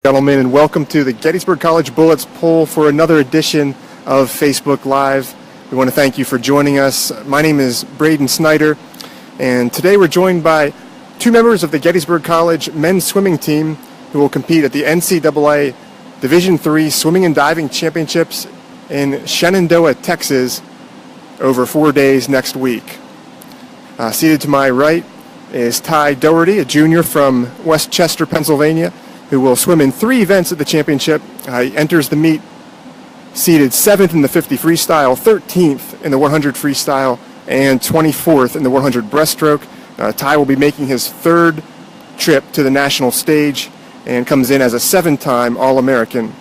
Gentlemen, and welcome to the Gettysburg College Bullets poll for another edition of Facebook Live. We want to thank you for joining us. My name is Braden Snyder, and today we're joined by two members of the Gettysburg College men's swimming team who will compete at the NCAA Division III Swimming and Diving Championships in Shenandoah, Texas, over 4 days next week. Seated to my right is Ty Dougherty, a junior from West Chester, Pennsylvania, who will swim in 3 events at the championship. He enters the meet seated 7th in the 50 freestyle, 13th in the 100 freestyle, and 24th in the 100 breaststroke. Ty will be making his 3rd trip to the national stage and comes in as a 7-time All-American.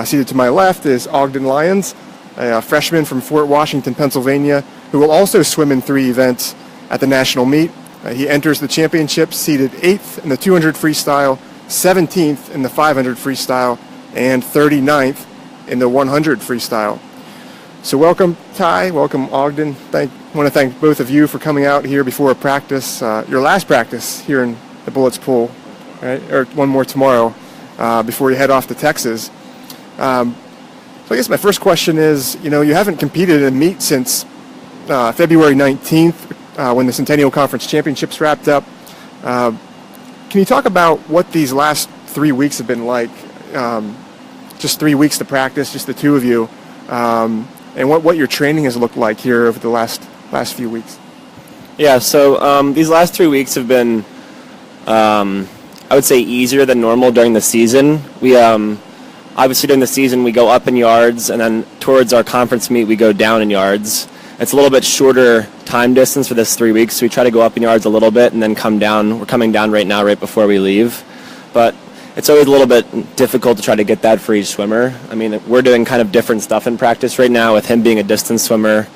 Seated to my left is Ogden Leyens, a freshman from Fort Washington, Pennsylvania, who will also swim in 3 events at the national meet. He enters the championship seated 8th in the 200 freestyle, 17th in the 500 freestyle, and 39th in the 100 freestyle. So welcome, Ty. Welcome, Ogden. I want to thank both of you for coming out here before a practice, your last practice here in the Bullets pool, right? Or one more tomorrow before you head off to Texas. So I guess my first question is, you haven't competed in a meet since February 19th when the Centennial Conference Championships wrapped up. Can you talk about what these last 3 weeks have been like? Just 3 weeks to practice, just the two of you, and what your training has looked like here over the last few weeks. Yeah, so these last 3 weeks have been, I would say, easier than normal during the season. We obviously during the season we go up in yards, and then towards our conference meet we go down in yards. It's a little bit shorter time distance for this 3 weeks, so we try to go up in yards a little bit and then come down. We're coming down right now, right before we leave. But it's always a little bit difficult to try to get that for each swimmer. I mean, we're doing kind of different stuff in practice right now with him being a distance swimmer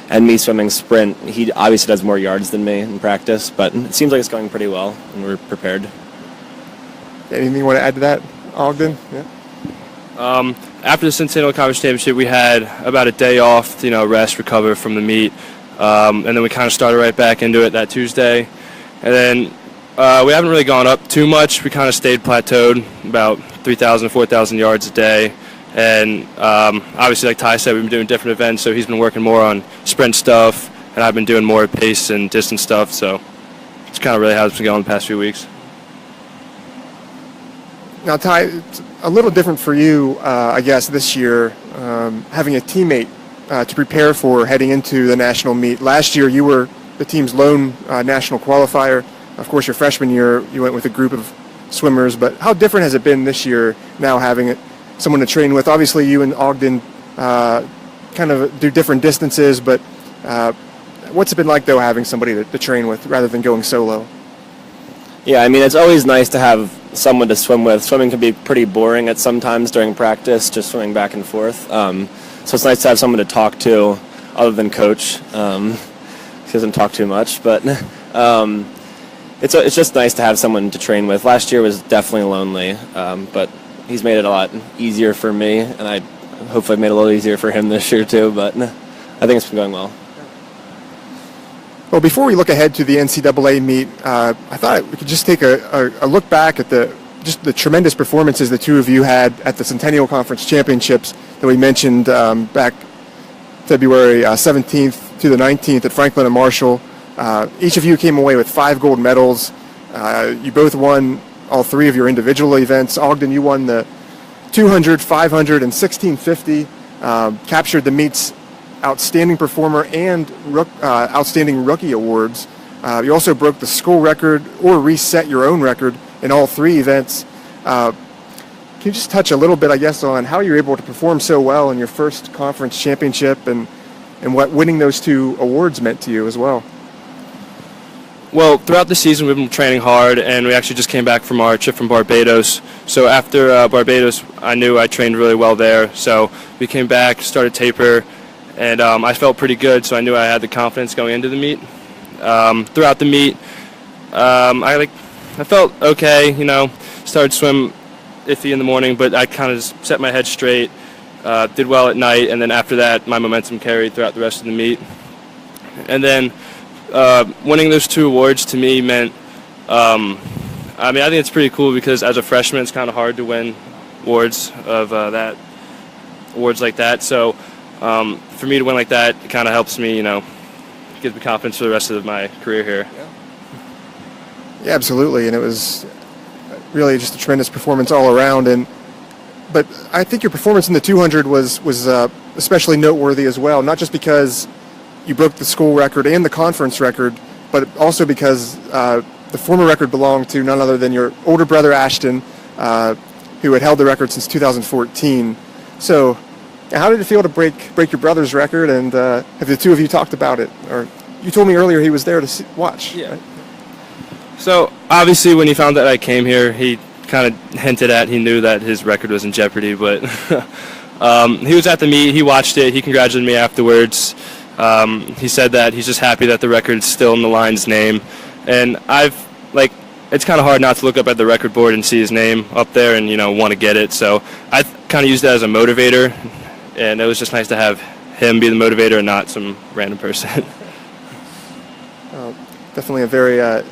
and me swimming sprint. He obviously does more yards than me in practice, but it seems like it's going pretty well, and we're prepared. Anything you want to add to that, Ogden? Yeah. After the Centennial Conference Championship, we had about a day off to rest, recover from the meet, and then we kind of started right back into it that Tuesday. And then we haven't really gone up too much. We kind of stayed plateaued, about 3,000 to 4,000 yards a day. And obviously, like Ty said, we've been doing different events, so he's been working more on sprint stuff, and I've been doing more pace and distance stuff. So it's kind of really how it's been going the past few weeks. Now, Ty, it's a little different for you, I guess, this year, having a teammate to prepare for heading into the national meet. Last year, you were the team's lone national qualifier. Of course, your freshman year, you went with a group of swimmers. But how different has it been this year, now having someone to train with? Obviously, you and Ogden kind of do different distances, but what's it been like, though, having somebody to train with rather than going solo? Yeah, I mean, it's always nice to have someone to swim with. Swimming can be pretty boring at sometimes during practice, just swimming back and forth. So it's nice to have someone to talk to other than Coach. He doesn't talk too much, but it's just nice to have someone to train with. Last year was definitely lonely, but he's made it a lot easier for me, and I hopefully made it a little easier for him this year too, but I think it's been going well. Well, before we look ahead to the NCAA meet, I thought we could just take a look back at the tremendous performances the two of you had at the Centennial Conference Championships that we mentioned back February 17th to the 19th at Franklin and Marshall. Each of you came away with 5 gold medals. You both won all 3 of your individual events. Ogden, you won the 200, 500, and 1650, captured the meet's Outstanding Performer and Outstanding Rookie awards. You also broke the school record or reset your own record in all 3 events. Can you just touch a little bit, I guess, on how you're able to perform so well in your first conference championship and what winning those 2 awards meant to you as well? Well, throughout the season, we've been training hard, and we actually just came back from our trip from Barbados. So after Barbados, I knew I trained really well there. So we came back, started taper, and I felt pretty good, so I knew I had the confidence going into the meet. Throughout the meet, I felt okay, started swim iffy in the morning, but I kind of set my head straight, did well at night, and then after that, my momentum carried throughout the rest of the meet. And then winning those 2 awards to me meant I I mean, I think it's pretty cool because as a freshman, it's kind of hard to win awards like that. So for me to win like that, it kind of helps me, gives me confidence for the rest of my career here. Yeah, absolutely, and it was really just a tremendous performance all around. But I think your performance in the 200 was especially noteworthy as well, not just because you broke the school record and the conference record, but also because the former record belonged to none other than your older brother Ashton, who had held the record since 2014. So how did it feel to break your brother's record, and have the two of you talked about it? Or you told me earlier he was there to watch. Yeah. Right? So obviously when he found that I came here, he kind of hinted at he knew that his record was in jeopardy, but he was at the meet, he watched it, he congratulated me afterwards. He said that he's just happy that the record's still in the Leyens name, and it's kind of hard not to look up at the record board and see his name up there and want to get it. So I kind of used that as a motivator, and it was just nice to have him be the motivator and not some random person. Definitely a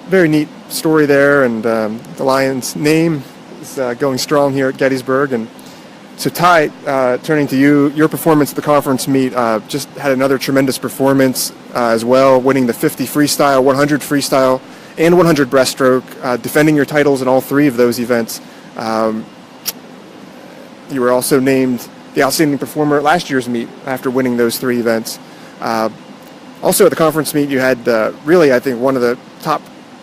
very neat story there, and the Leyens name is going strong here at Gettysburg. And so Ty, turning to you, your performance at the conference meet just had another tremendous performance as well, winning the 50 freestyle, 100 freestyle, and 100 breaststroke, defending your titles in all three of those events. You were also named the outstanding performer at last year's meet after winning those three events. Also at the conference meet, you had really, I think, one of the top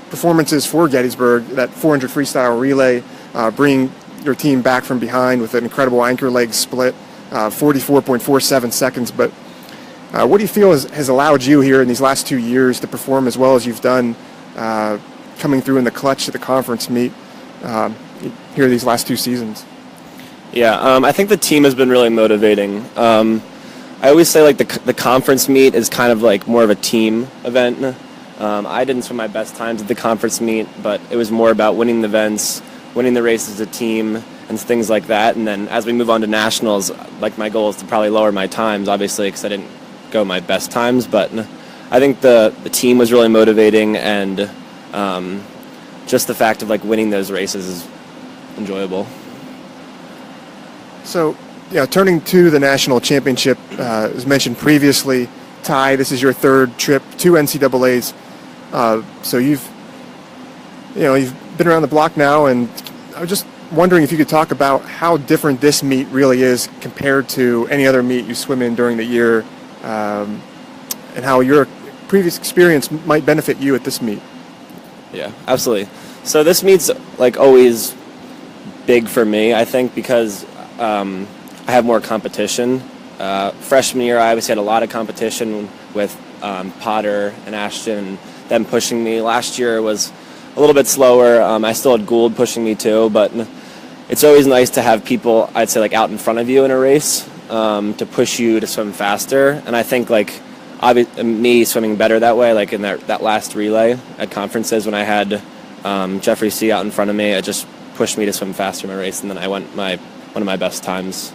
performances for Gettysburg, that 400 freestyle relay, bringing your team back from behind with an incredible anchor leg split, 44.47 seconds. But what do you feel has allowed you here in these last 2 years to perform as well as you've done, coming through in the clutch at the conference meet here these last 2 seasons? Yeah, I think the team has been really motivating. I always say the conference meet is kind of like more of a team event. I didn't swim my best times at the conference meet, but it was more about winning the events, winning the race as a team, and things like that. And then as we move on to nationals, my goal is to probably lower my times, obviously, because I didn't go my best times. But I think the team was really motivating, and just the fact of winning those races is enjoyable. So, turning to the national championship, as mentioned previously, Ty, this is your third trip to NCAA's. So you've been around the block now, and I was just wondering if you could talk about how different this meet really is compared to any other meet you swim in during the year, and how your previous experience might benefit you at this meet. Yeah, absolutely. So this meet's always big for me, I think, because I have more competition. Freshman year, I obviously had a lot of competition with Potter and Ashton, and them pushing me. Last year was a little bit slower. I still had Gould pushing me too, but it's always nice to have people, I'd say, out in front of you in a race to push you to swim faster. And I think me swimming better that way, in that last relay at conferences when I had Jeffrey C. out in front of me, it just pushed me to swim faster in my race, and then I went one of my best times.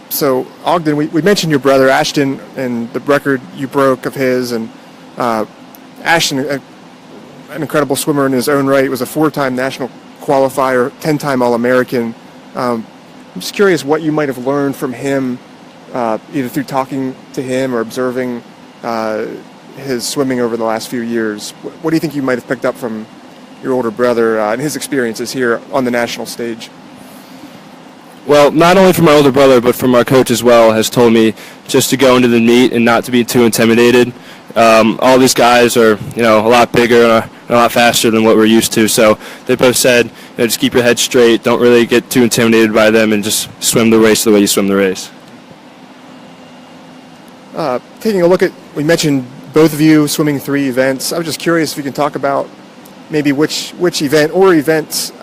So Ogden, we mentioned your brother Ashton and the record you broke of his, and Ashton, an incredible swimmer in his own right, was a 4-time national qualifier, 10-time All-American. I'm just curious what you might have learned from him, either through talking to him or observing his swimming over the last few years. What do you think you might have picked up from your older brother and his experiences here on the national stage? Well, not only from my older brother, but from our coach as well, has told me just to go into the meet and not to be too intimidated. All these guys are, a lot bigger and a lot faster than what we're used to. So they both said, just keep your head straight, don't really get too intimidated by them, and just swim the race the way you swim the race. Taking a look at, we mentioned both of you swimming 3 events. I was just curious if you can talk about maybe which event or events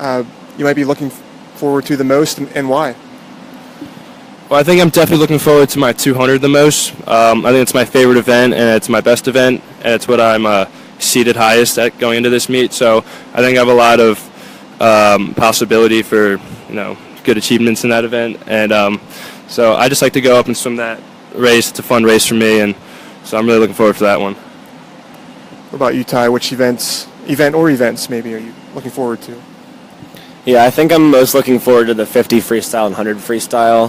you might be looking forward to the most, and why? Well, I think I'm definitely looking forward to my 200 the most. I think it's my favorite event, and it's my best event, and it's what I'm seated highest at going into this meet. So I think I have a lot of possibility for good achievements in that event, and so I just like to go up and swim that race. It's a fun race for me, and so I'm really looking forward to that one. What about you, Ty? Which event or events maybe are you looking forward to? Yeah, I think I'm most looking forward to the 50 freestyle and 100 freestyle.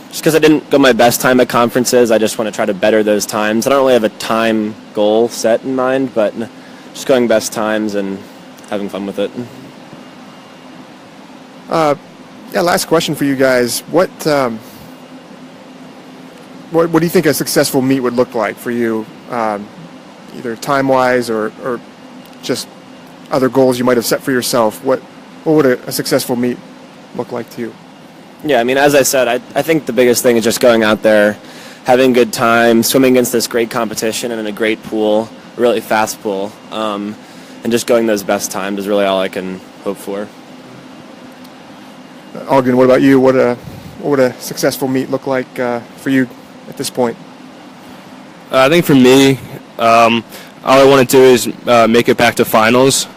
Just because I didn't go my best time at conferences, I just want to try to better those times. I don't really have a time goal set in mind, but just going best times and having fun with it. Last question for you guys. What do you think a successful meet would look like for you, either time-wise or just other goals you might have set for yourself? What would a successful meet look like to you? Yeah, I mean, as I said, I think the biggest thing is just going out there, having a good time, swimming against this great competition and in a great pool, a really fast pool, and just going those best times is really all I can hope for. Ogden, what about you? What would a successful meet look like for you at this point? I think for me, all I want to do is make it back to finals,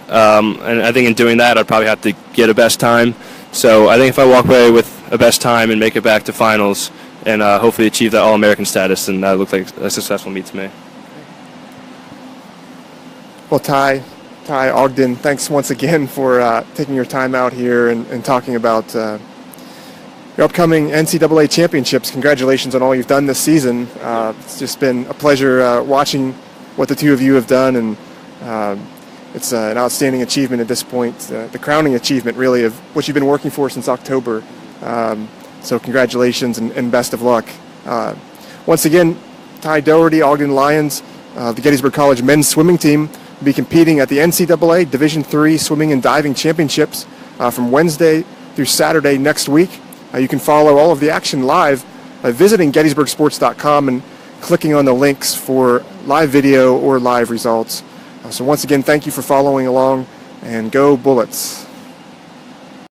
and I think in doing that I'd probably have to get a best time. So I think if I walk away with a best time and make it back to finals and hopefully achieve that All-American status, then that looks like a successful meet to me. Well, Ty, Ogden, thanks once again for taking your time out here and talking about your upcoming NCAA championships. Congratulations on all you've done this season. It's just been a pleasure watching what the two of you have done, and it's an outstanding achievement at this point, the crowning achievement, really, of what you've been working for since October. So congratulations and best of luck. Once again, Ty Dougherty, Ogden Leyens, the Gettysburg College men's swimming team will be competing at the NCAA Division III Swimming and Diving Championships from Wednesday through Saturday next week. You can follow all of the action live by visiting gettysburgsports.com and clicking on the links for live video or live results. So once again, thank you for following along, and go Bullets.